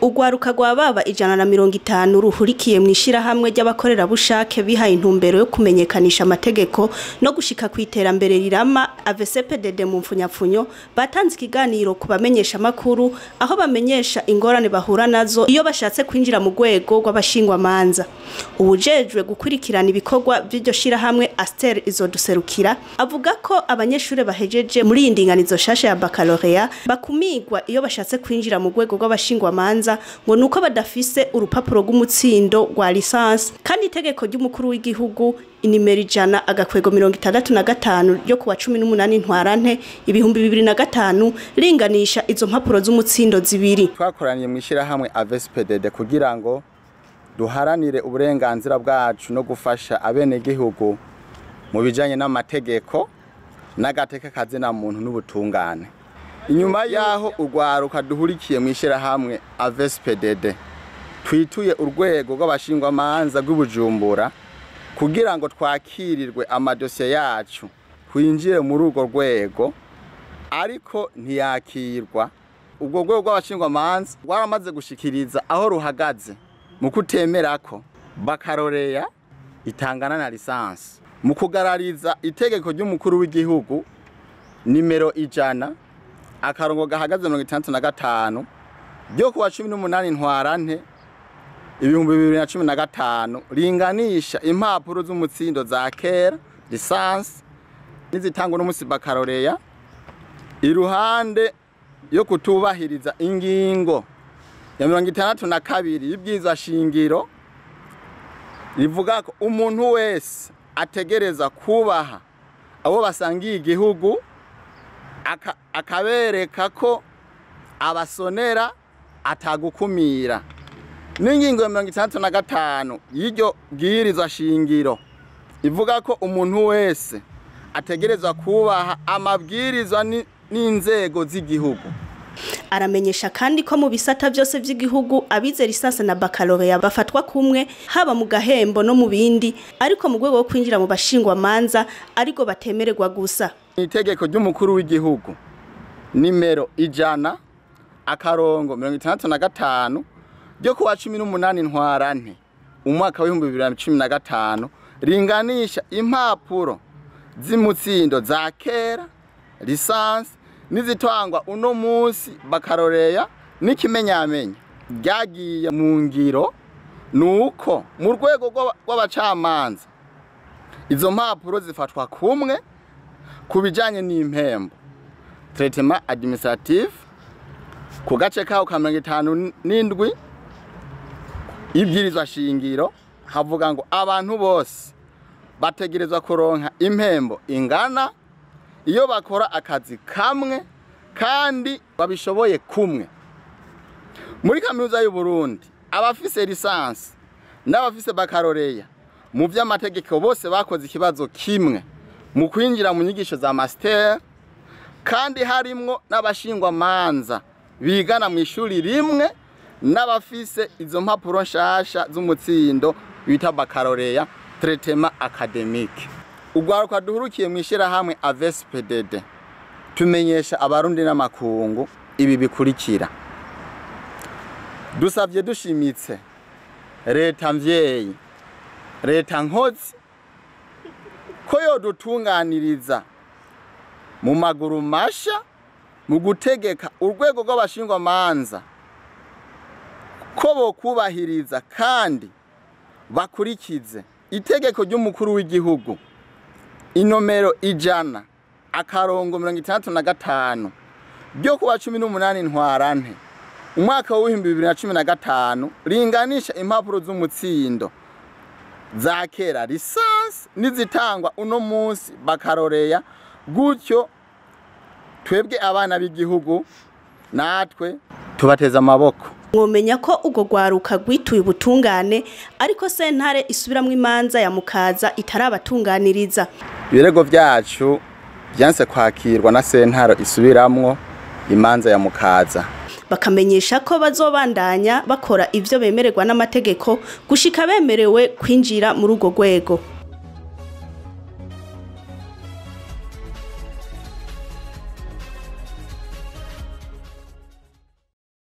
Urwaruka rw'ababa 150 ruhurikiye mu ishirahamwe ry'abakorerabushake bihaye intumbero yo kumenyekanisha amategeko no gushika kwiterambere rirama AVCPDD mu mfunyapfunyo batanze ikiganiro kubamenyesha makuru aho bamenyesha ingorane bahura nazo iyo bashatse kwinjira mu rwego rw'abashingwa manza. Ubujejwe gukurikirana ibikorwa by'iryo shirahamwe Aster izoduserukira avuga ko abanyeshure bahejeje muri indinganizo shasha ya baccalauréat bakumigwa iyo bashatse kwinjira mu rwego rw'abashingwa manza ngo nuko badafise urupapuro rw'umutsindo rwa lisansi kandi itegeko ry'umukuru w'igihugu inimero 165 ryo kuwa 18 ntwarante 2025 ringanisha izo mpapuro z'umutsindo zibiri. Twakoraniye mu ishirahamwe AVCPDD kugira ngo duharanire uburenganzira bwacu no gufasha abene gihugu mu bijanye n'amategeko n'agateka kazina muntu n'ubutungane. Inyuma yaho urwaruka duhurikiye mu ishirahamwe AVCPDD twituye urwego rw'abashingwa manza rw'Ibujumbura kugira ngo twakirirwe amadosiye yacu kwinjire muri urwo rwego, ariko ntiyakirwa. Ubwo rwego rw'abashingwa manza rwaramaze gushikiriza aho ruhagaze mu kutemera ko baccalauréat itangana na lisansi mu kugarariza itegeko ry'umukuru w'igihugu nimero 100 akarongo gahagaze 65 ryo kuwa 18 ntwarante 2015 ringanisha impapuro z'umutsindo za kera lisansi nizitangwa n'umusi baccalauréat iruhande yo kutubahiriza ingingo ya 62 y'ibwirizwa shingiro rivuga ko umuntu wese ategereza kubaha abo basangiye igihugu akabereka ko abasonera atagukumira. N'ingingo ya 65 y'iryo bwirizwa shingiro ivuga ko umuntu wese ategerezwa kubaha amabwirizwa n'inzego z'igihugu. Aramenyesha kandi ko mu bisata byose by'igihugu abize lisansi na baccalauréat bafatwa kumwe haba mu gahembo no mu bindi, ariko mu rwego rwo kwinjira mu bashingwa manza ariko batemererwa gusa. Itegeko ry'umukuru w'igihugu nimero 100 akarongo 65 ryo kuwa 18 ntwarante umwaka wa 2015 ringanisha impapuro z'umutsindo za kera lisansi nizitangwa uno munsi baccalauréat n'ikimenyamenya ryagiye mu ngiro nuko mu rwego rw'abacamanza izo mpapuro zifatwa kumwe kubijanye n'impembo traitement administratif ku gace kaho ka 57 ibwirizwa shingiro havuga ngo abantu bose bategerezwa kuronka impembo ingana iyo bakora akazi kamwe kandi babishoboye kumwe. Muri kaminuza y'u Burundi abafise lisansi n'abafise baccalauréat mu vy'amategeko bose bakoze ikibazo kimwe mu kwinjira mu nyigisho za master, kandi harimwo n'abashingwa manza bigana mu ishuri rimwe n'abafise izo mpapuro nshasha z'umutsindo bita baccalauréat traitement académique. Urwaruka duhurukiye mu ishirahamwe AVCPDD tumenyesha abarundi n'amakungu ibi bikurikira. Dusavye dushimitse leta mvyeyi, leta nkozi ko yodutunganiriza mu maguru masha mu gutegeka urwego rw'abashingwa manza ko bokubahiriza kandi bakurikize itegeko ry'umukuru w'igihugu inomero 100 akarongo 65 ryo kuwa 18 ntwarante umwaka wa 2015 ringanisha impapuro z'umutsindo za kera lisansi nizitangwa uno munsi baccalauréat, gutyo twebwe abana b'igihugu natwe tubateza amaboko. Mwomenya ko ugo rwaruka gwituye ubutungane ariko sentare isubiramwe imanza ya mukaza itarabatunganiriza. Ibirego byacu byanse kwakirwa na sentare isubiramwo imanza ya mukaza. Bakamenyesha ko bazobandanya bakora ivyo bemererwa n'amategeko gushika bemerewe kwinjira muri ugo rwego.